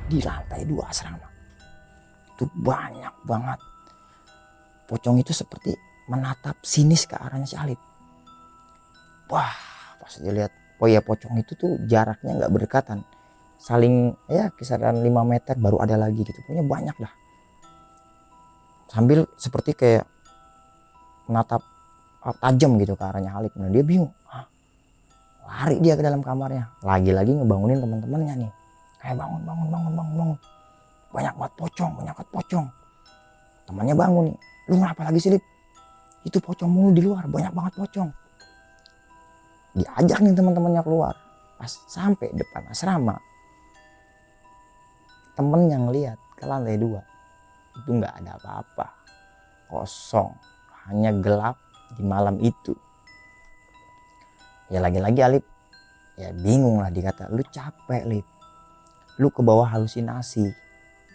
di lantai 2 asrama. Itu banyak banget. Pocong itu seperti menatap sinis ke arahnya si Alip. Wah pas dia lihat, oh ya pocong itu tuh jaraknya nggak berdekatan, saling ya kisaran 5 meter baru ada lagi gitu. Pokoknya banyak lah. Sambil seperti kayak menatap tajam gitu ke arahnya Alip. Nah dia bingung. Lari dia ke dalam kamarnya. Lagi-lagi ngebangunin teman-temannya nih. Kayak bangun. Banyak banget pocong. Temannya bangun nih. Lu ngapa lagi sih Lip? Itu pocong mulu di luar, banyak banget pocong. Diajak nih teman-temannya keluar. Pas sampai depan asrama, temen yang lihat ke lantai 2 itu nggak ada apa-apa, kosong, hanya gelap di malam itu. Ya lagi-lagi Alip ya bingung lah, dikata lu capek Lip, lu ke bawah halusinasi.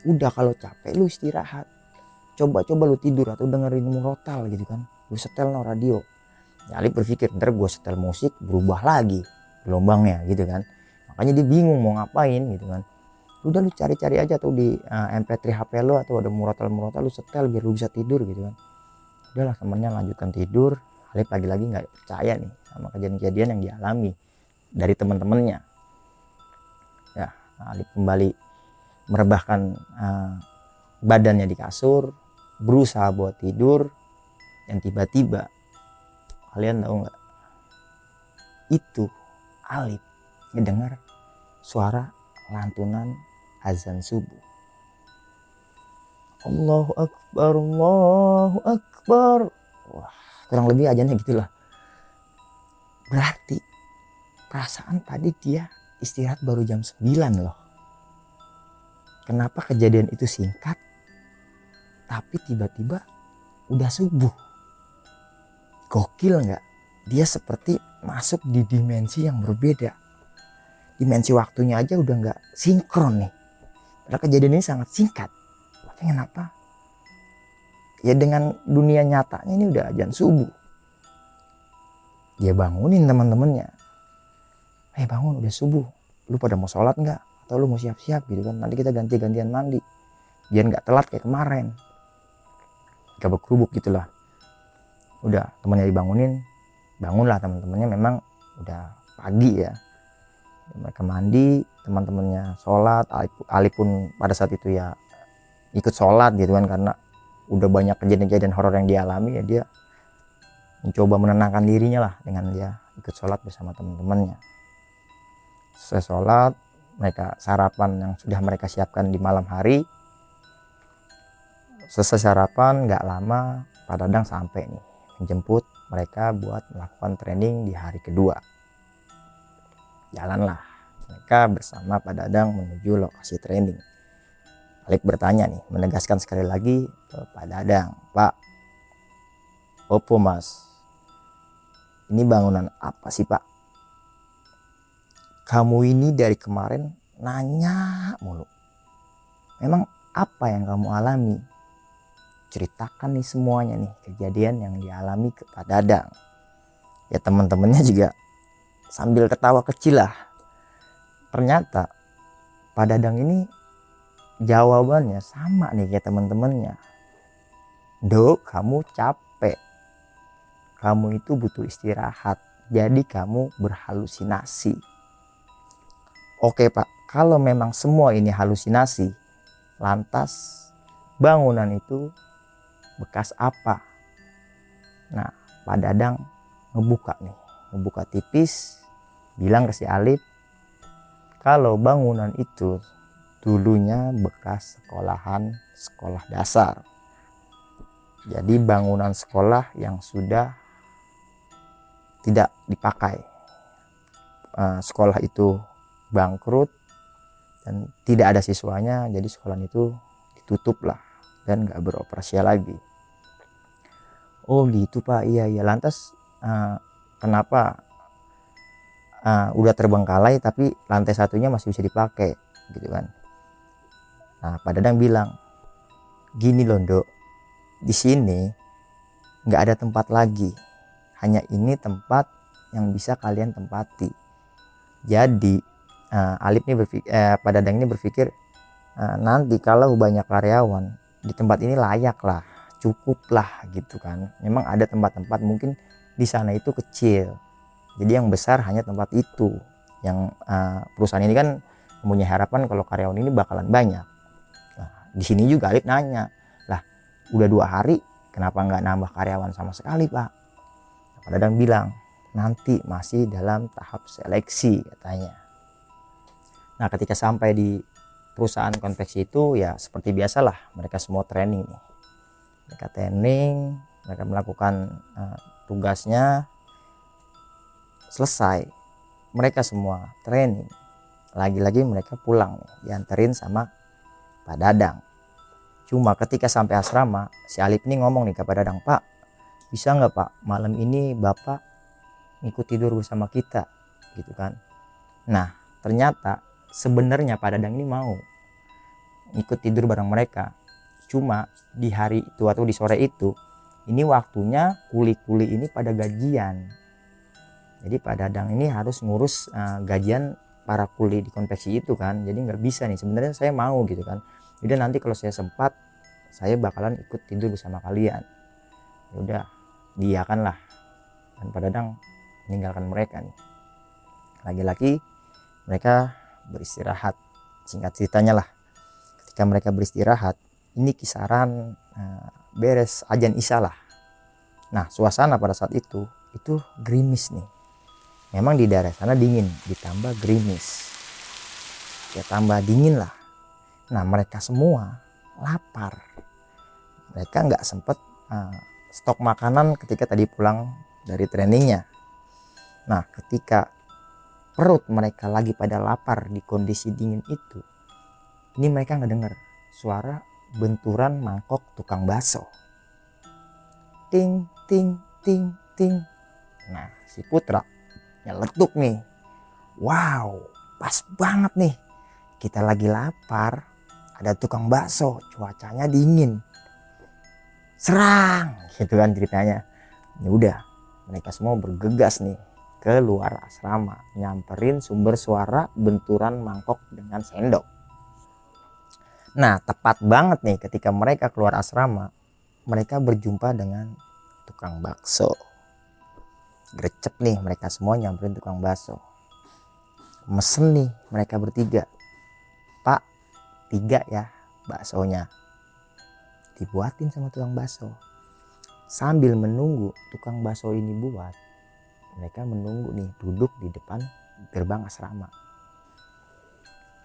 Udah kalau capek lu istirahat, coba lu tidur atau dengerin murotal gitu kan, lu setel no radio. Ya Alip berpikir ntar gue setel musik berubah lagi gelombangnya gitu kan. Makanya dia bingung mau ngapain gitu kan. Udah lu cari-cari aja tuh di MP3 HP lo atau ada murotal lu setel biar lu bisa tidur gitu kan. Udahlah temennya lanjutkan tidur. Alip lagi-lagi nggak percaya nih sama kejadian-kejadian yang dialami dari teman-temannya. Ya Alip kembali merebahkan badannya di kasur, berusaha buat tidur, dan tiba-tiba kalian tahu nggak, itu Alip ngedengar suara lantunan azan subuh. Allahu Akbar, Allahu Akbar. Wah, kurang lebih ajannya gitulah. Berarti perasaan tadi dia istirahat baru jam 9 loh. Kenapa kejadian itu singkat tapi tiba-tiba udah subuh? Gokil nggak? Dia seperti masuk di dimensi yang berbeda. Dimensi waktunya aja udah nggak sinkron nih. Karena kejadian ini sangat singkat. Tapi kenapa? Ya dengan dunia nyatanya ini udah azan subuh. Dia bangunin teman-temannya. Bangun udah subuh. Lu pada mau sholat nggak? Atau lu mau siap-siap gitu kan? Nanti kita ganti-gantian mandi. Biar nggak telat kayak kemarin. Gabak kerubuk gitulah. Udah temannya dibangunin. Bangunlah teman-temannya, memang udah pagi ya. Mereka mandi, teman-temannya sholat. Alip pun pada saat itu ya ikut sholat gitu kan, karena udah banyak kejadian-kejadian horor yang dialami ya. Dia mencoba menenangkan dirinya lah dengan dia ikut sholat bersama teman-temannya. Selesai sholat, mereka sarapan yang sudah mereka siapkan di malam hari. Selesai sarapan nggak lama Pak Dadang sampai nih menjemput mereka buat melakukan training di hari kedua. Jalanlah mereka bersama Pak Dadang menuju lokasi training. Alip bertanya nih, menegaskan sekali lagi ke Pak Dadang, Pak, opo mas, ini bangunan apa sih Pak? Kamu ini dari kemarin nanya mulu, memang apa yang kamu alami? Ceritakan nih semuanya nih, kejadian yang dialami ke Pak Dadang. Ya teman-temannya juga sambil ketawa kecil lah. Ternyata Pak Dadang ini jawabannya sama nih kayak teman-temannya. Dok, kamu capek. Kamu itu butuh istirahat. Jadi kamu berhalusinasi. Oke Pak, kalau memang semua ini halusinasi, lantas bangunan itu bekas apa? Nah, Pak Dadang ngebuka tipis, bilang ke si Alip, kalau bangunan itu dulunya bekas sekolah dasar. Jadi bangunan sekolah yang sudah tidak dipakai. Sekolah itu bangkrut dan tidak ada siswanya, jadi sekolah itu ditutup lah dan nggak beroperasi lagi. Oh gitu Pak, iya. Lantas kenapa udah terbengkalai tapi lantai satunya masih bisa dipakai gitu kan? Nah Pak Dadang bilang, gini loh Dok, di sini nggak ada tempat lagi, hanya ini tempat yang bisa kalian tempati. Jadi Alip ini Pak Dadang ini berpikir nanti kalau banyak karyawan di tempat ini layak lah, cukup lah gitu kan. Memang ada tempat-tempat mungkin di sana itu kecil, jadi yang besar hanya tempat itu. Yang perusahaan ini kan mempunyai harapan kalau karyawan ini bakalan banyak. Nah, di sini juga Alip nanya, lah udah 2 hari kenapa nggak nambah karyawan sama sekali Pak? Pak Dadang bilang, nanti masih dalam tahap seleksi katanya. Nah ketika sampai di perusahaan konveksi itu ya seperti biasalah, mereka semua training nih. Mereka melakukan tugasnya, selesai mereka semua training, lagi-lagi mereka pulang nih, dianterin sama Pak Dadang. Cuma ketika sampai asrama, si Alip ini ngomong nih ke Pak Dadang, Pak bisa nggak Pak malam ini Bapak ngikut tidur bersama kita gitu kan. Nah ternyata sebenarnya Pak Dadang ini mau ikut tidur bareng mereka, cuma di hari itu atau di sore itu ini waktunya kuli-kuli ini pada gajian. Jadi Pak Dadang ini harus ngurus gajian para kuli di konveksi itu kan, jadi nggak bisa nih. Sebenarnya saya mau gitu kan, jadi nanti kalau saya sempat saya bakalan ikut tidur bersama kalian. Udah diiyakan lah, dan Pak Dadang meninggalkan mereka nih. Lagi-lagi mereka beristirahat. Singkat ceritanya lah, ketika mereka beristirahat, ini kisaran beres azan isya lah. Nah suasana pada saat itu gerimis nih. Memang di daerah sana dingin, ditambah gerimis, ya tambah dingin lah. Nah mereka semua lapar. Mereka nggak sempet stok makanan ketika tadi pulang dari trainingnya. Nah ketika perut mereka lagi pada lapar di kondisi dingin itu, ini mereka nggak dengar suara benturan mangkok tukang bakso. Ting ting ting ting. Nah si Putra nyeletuk nih, wow pas banget nih, kita lagi lapar, ada tukang bakso, cuacanya dingin, serang gitu kan ceritanya. Ya udah mereka semua bergegas nih keluar asrama, nyamperin sumber suara benturan mangkok dengan sendok. Nah tepat banget nih ketika mereka keluar asrama, mereka berjumpa dengan tukang bakso. Grecep nih mereka semua nyamperin tukang bakso. Mesen nih mereka bertiga, Pak 3 ya baksonya. Dibuatin sama tukang bakso. Sambil menunggu tukang bakso ini buat, mereka menunggu nih duduk di depan gerbang asrama.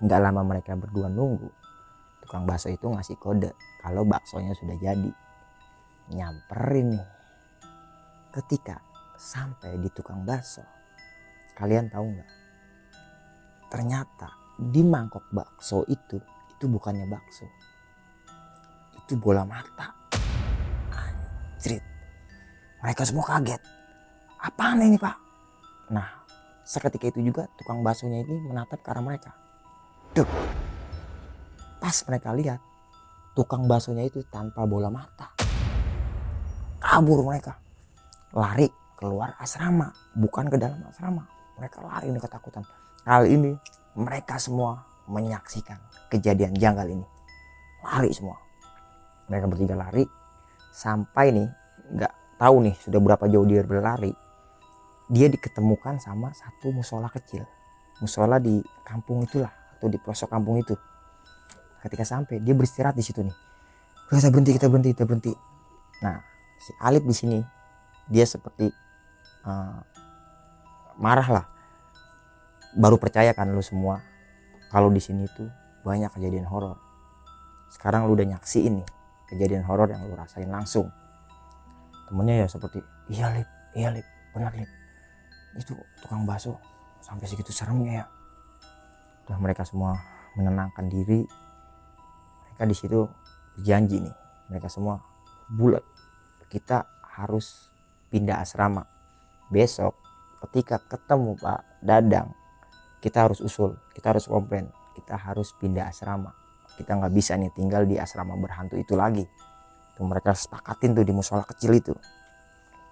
Nggak lama mereka berdua nunggu, tukang bakso itu ngasih kode kalau baksonya sudah jadi. Nyamperin nih. Ketika sampai di tukang bakso, kalian tahu nggak? Ternyata di mangkok bakso itu bukannya bakso, itu bola mata. Anjrit, mereka semua kaget. Apaan ini Pak? Nah seketika itu juga tukang baksonya ini menatap ke arah mereka. Duk. Pas mereka lihat, tukang baksonya itu tanpa bola mata. Kabur mereka, lari keluar asrama, bukan ke dalam asrama. Mereka lari dengan ketakutan. Kali ini mereka semua menyaksikan kejadian janggal ini. Lari semua. Mereka bertiga lari sampai nih, nggak tahu nih sudah berapa jauh dia berlari. Dia diketemukan sama satu musola kecil, musola di kampung itulah, atau di pelosok kampung itu. Ketika sampai, dia beristirahat di situ nih. Kita berhenti. Nah, si Alip di sini dia seperti marah lah. Baru percaya kan lu semua kalau di sini tuh banyak kejadian horor. Sekarang lu udah nyaksiin nih kejadian horor yang lu rasain langsung. Temennya ya seperti, iya Lip, benar Lip, itu tukang bakso sampai segitu seremnya ya. Udah mereka semua menenangkan diri. Mereka di situ berjanji nih, mereka semua bulat, kita harus pindah asrama. Besok ketika ketemu Pak Dadang, kita harus usul, kita harus komplain, kita harus pindah asrama. Kita nggak bisa nih tinggal di asrama berhantu itu lagi. Tuh mereka sepakatin tuh di musola kecil itu.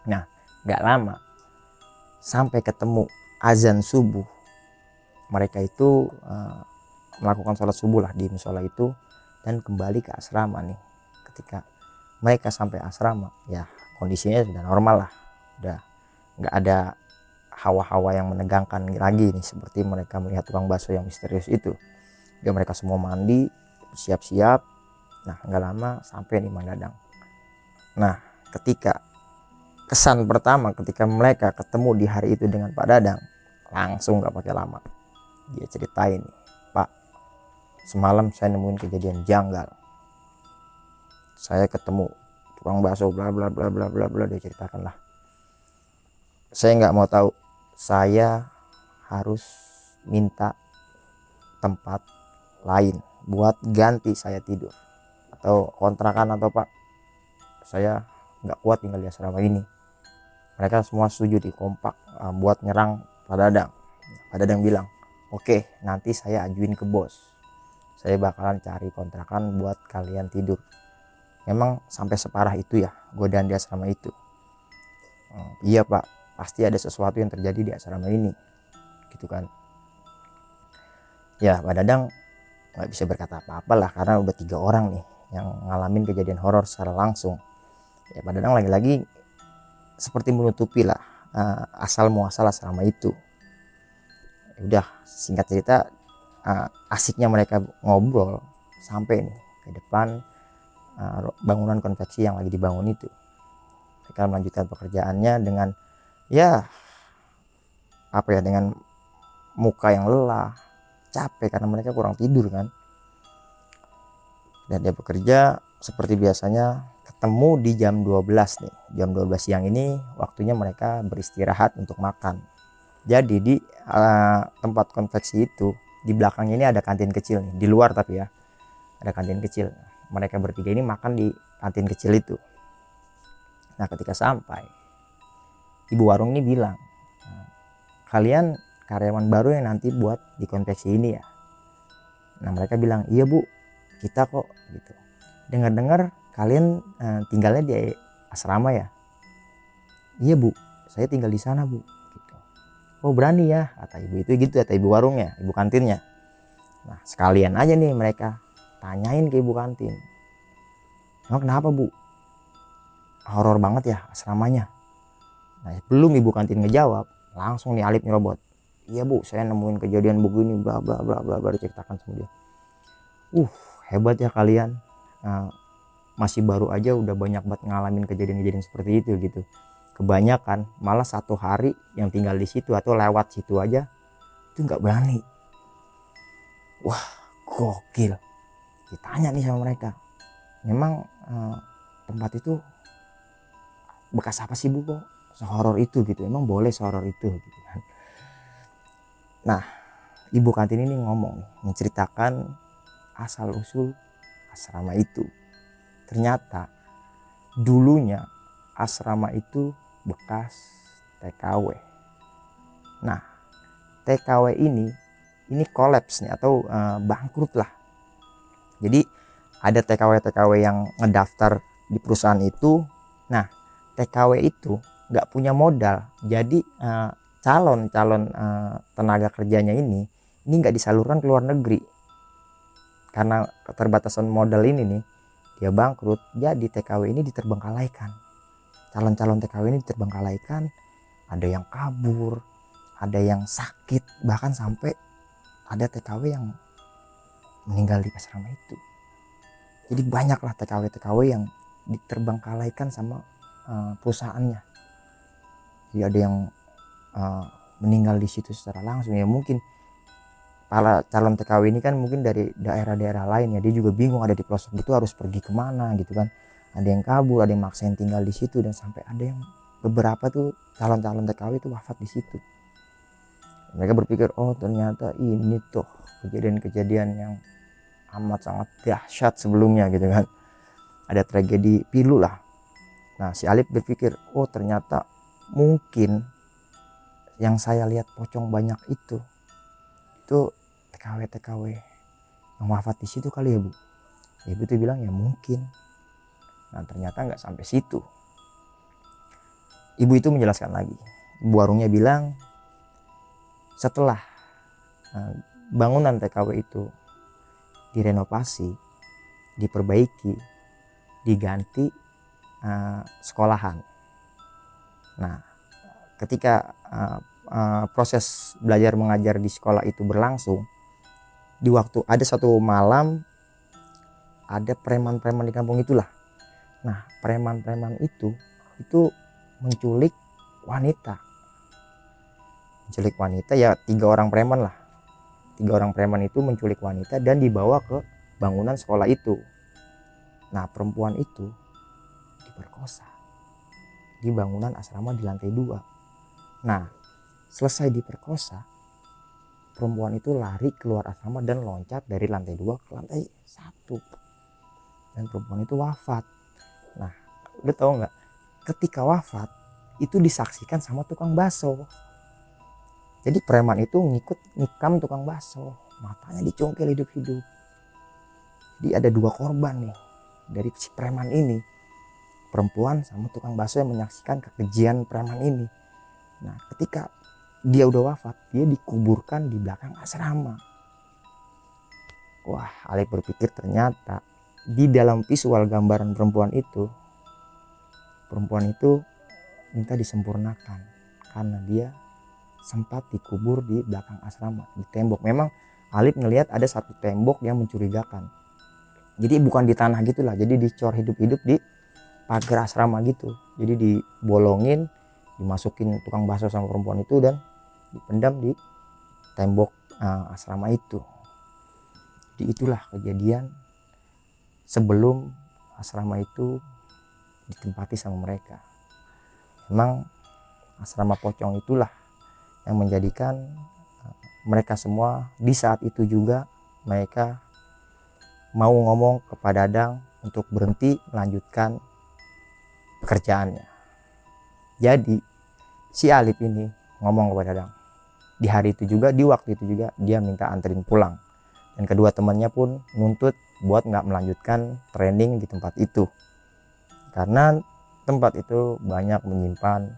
Nah, nggak lama sampai ketemu azan subuh, mereka itu melakukan sholat subuh lah di musola itu dan kembali ke asrama nih. Ketika mereka sampai asrama, ya kondisinya sudah normal lah, udah nggak ada hawa-hawa yang menegangkan lagi nih seperti mereka melihat tukang bakso yang misterius itu. Dia mereka semua mandi, siap-siap. Nah, nggak lama sampai di Mang Dadang. Nah, ketika kesan pertama ketika mereka ketemu di hari itu dengan Pak Dadang, langsung nggak pakai lama dia ceritain, Pak, semalam saya nemuin kejadian janggal. Saya ketemu tukang bakso bla bla bla bla bla bla, dia ceritakan lah. Saya nggak mau tahu, saya harus minta tempat lain buat ganti saya tidur atau kontrakan atau Pak, saya nggak kuat tinggal di asrama ini. Mereka semua setuju di kompak buat nyerang Pak Dadang. Pak Dadang bilang, oke, nanti saya ajuin ke bos, saya bakalan cari kontrakan buat kalian tidur. Memang sampai separah itu ya godaan di asrama itu? Iya Pak, pasti ada sesuatu yang terjadi di asrama ini, gitu kan. Ya Pak Dadang nggak bisa berkata apa-apa lah karena udah 3 orang nih yang ngalamin kejadian horor secara langsung. Ya Pak Dadang lagi-lagi seperti menutupi lah asal muasal asrama itu. Udah, singkat cerita, asiknya mereka ngobrol sampai nih ke depan bangunan konveksi yang lagi dibangun itu. Mereka melanjutkan pekerjaannya dengan dengan muka yang lelah, capek karena mereka kurang tidur kan. Dan dia bekerja seperti biasanya, ketemu di jam 12 nih. Jam 12 siang ini waktunya mereka beristirahat untuk makan. Jadi di tempat konveksi itu di belakangnya ini ada kantin kecil nih, di luar tapi ya. Ada kantin kecil. Mereka bertiga ini makan di kantin kecil itu. Nah, ketika sampai, ibu warung ini bilang, kalian karyawan baru yang nanti buat di konveksi ini ya? Nah, mereka bilang, iya Bu, kita kok, gitu. Dengar-dengar kalian tinggalnya di asrama ya? Iya Bu, saya tinggal di sana Bu, gitu. Oh berani ya, kata ibu itu gitu, kata ibu warungnya, ibu kantinnya. Nah, sekalian aja nih mereka tanyain ke ibu kantin, emang kenapa Bu, horor banget ya asramanya? Nah, belum ibu kantin ngejawab, langsung nih Alip nyerobot, iya Bu, saya nemuin kejadian begini bla bla bla bla bla, diceritakan sama dia. Hebat ya kalian, masih baru aja udah banyak banget ngalamin kejadian-kejadian seperti itu gitu. Kebanyakan malah 1 hari yang tinggal di situ atau lewat situ aja itu nggak berani. Wah, gokil. Ditanya nih sama mereka, memang tempat itu bekas apa sih Bu kok sehoror itu gitu, emang boleh sehoror itu gitu kan. Nah, ibu kantin ini ngomong nih, menceritakan asal usul asrama itu. Ternyata dulunya asrama itu bekas TKW. Nah, TKW ini kolaps nih atau bangkrut lah. Jadi ada TKW yang ngedaftar di perusahaan itu. Nah, TKW itu nggak punya modal, jadi calon tenaga kerjanya ini nggak disalurkan ke luar negeri karena keterbatasan modal ini nih. Dia bangkrut, jadi TKW ini diterbengkalaikan. Calon TKW ini diterbengkalaikan, ada yang kabur, ada yang sakit, bahkan sampai ada TKW yang meninggal di asrama itu. Jadi banyaklah TKW yang diterbengkalaikan sama perusahaannya. Jadi ada yang meninggal di situ secara langsung. Ya mungkin para calon TKW ini kan mungkin dari daerah-daerah lain ya, dia juga bingung ada di pelosok itu harus pergi kemana gitu kan. Ada yang kabur, ada yang maksain tinggal di situ, dan sampai ada yang beberapa tuh calon TKW itu wafat di situ. Mereka berpikir, oh ternyata ini tuh kejadian-kejadian yang amat sangat dahsyat sebelumnya gitu kan, ada tragedi pilu lah. Nah, si Alip berpikir, oh ternyata mungkin yang saya lihat pocong banyak itu TKW yang wafat di situ kali ya Bu. Ibu tuh bilang ya mungkin. Nah ternyata nggak sampai situ. Ibu itu menjelaskan lagi. Ibu warungnya bilang setelah bangunan TKW itu direnovasi, diperbaiki, diganti sekolahan. Nah ketika proses belajar mengajar di sekolah itu berlangsung, di waktu ada satu malam ada preman-preman di kampung itulah. Nah preman-preman itu menculik wanita ya, 3 orang preman lah. 3 orang preman itu menculik wanita dan dibawa ke bangunan sekolah itu. Nah perempuan itu diperkosa di bangunan asrama di lantai 2. Nah selesai diperkosa, perempuan itu lari keluar asrama dan loncat dari lantai 2 ke lantai 1, dan perempuan itu wafat. Nah lu tahu nggak, ketika wafat itu disaksikan sama tukang bakso. Jadi preman itu ngikam tukang bakso, matanya dicongkel hidup-hidup. Jadi ada 2 korban nih dari si preman ini, perempuan sama tukang bakso yang menyaksikan kekejian preman ini. Nah ketika dia udah wafat, dia dikuburkan di belakang asrama. Wah, Alip berpikir ternyata di dalam visual gambaran perempuan itu minta disempurnakan karena dia sempat dikubur di belakang asrama, di tembok. Memang Alip ngelihat ada satu tembok yang mencurigakan. Jadi bukan di tanah gitulah, jadi dicor hidup-hidup di pagar asrama gitu. Jadi dibolongin, dimasukin tukang bakso sama perempuan itu dan dipendam di tembok asrama itu. Jadi itulah kejadian sebelum asrama itu ditempati sama mereka. Memang asrama pocong itulah yang menjadikan mereka semua di saat itu juga mereka mau ngomong kepada Dadang untuk berhenti melanjutkan pekerjaannya. Jadi si Alip ini ngomong kepada Dadang. Di hari itu juga, di waktu itu juga dia minta anterin pulang. Dan kedua temannya pun nuntut buat nggak melanjutkan training di tempat itu. Karena tempat itu banyak menyimpan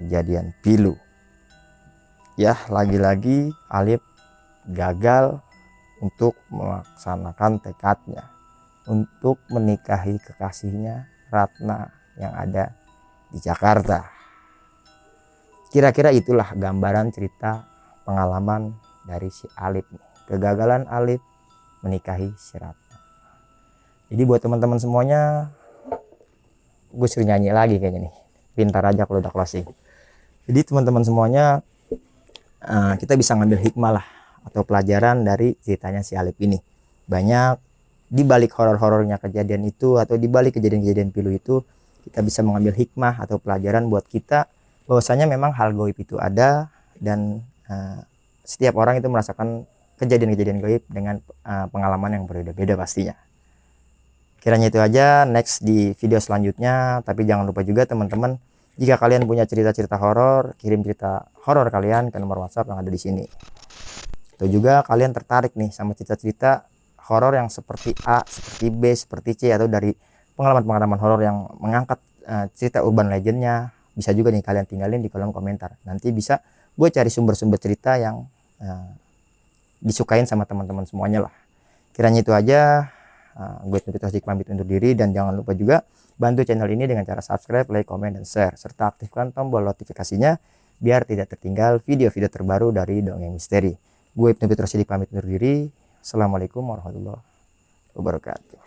kejadian pilu. Ya, lagi-lagi Alip gagal untuk melaksanakan tekadnya untuk menikahi kekasihnya Ratna yang ada di Jakarta. Kira-kira itulah gambaran cerita pengalaman dari si Alip. Kegagalan Alip menikahi si Ratna. Jadi buat teman-teman semuanya, gue suruh nyanyi lagi kayaknya nih. Pintar aja kalau udah closing. Jadi teman-teman semuanya, kita bisa ngambil hikmah lah atau pelajaran dari ceritanya si Alip ini. Banyak di balik horor-horornya kejadian itu atau di balik kejadian-kejadian pilu itu, kita bisa mengambil hikmah atau pelajaran buat kita bahwasanya memang hal gaib itu ada, dan setiap orang itu merasakan kejadian-kejadian gaib dengan pengalaman yang berbeda-beda pastinya. Kiranya itu aja, next di video selanjutnya. Tapi jangan lupa juga teman-teman, jika kalian punya cerita-cerita horor, kirim cerita horor kalian ke nomor WhatsApp yang ada di sini. Atau juga kalian tertarik nih sama cerita-cerita horor yang seperti A, seperti B, seperti C, atau dari pengalaman-pengalaman horor yang mengangkat cerita urban legendnya, bisa juga nih kalian tinggalin di kolom komentar. Nanti bisa gue cari sumber-sumber cerita yang disukain sama teman-teman semuanya lah. Kiranya itu aja. Gue Ipnu pamit undur diri, dan jangan lupa juga bantu channel ini dengan cara subscribe, like, komen, dan share, serta aktifkan tombol notifikasinya biar tidak tertinggal video-video terbaru dari Dongeng Misteri. Gue Ipnu pamit undur diri. Assalamualaikum warahmatullahi wabarakatuh.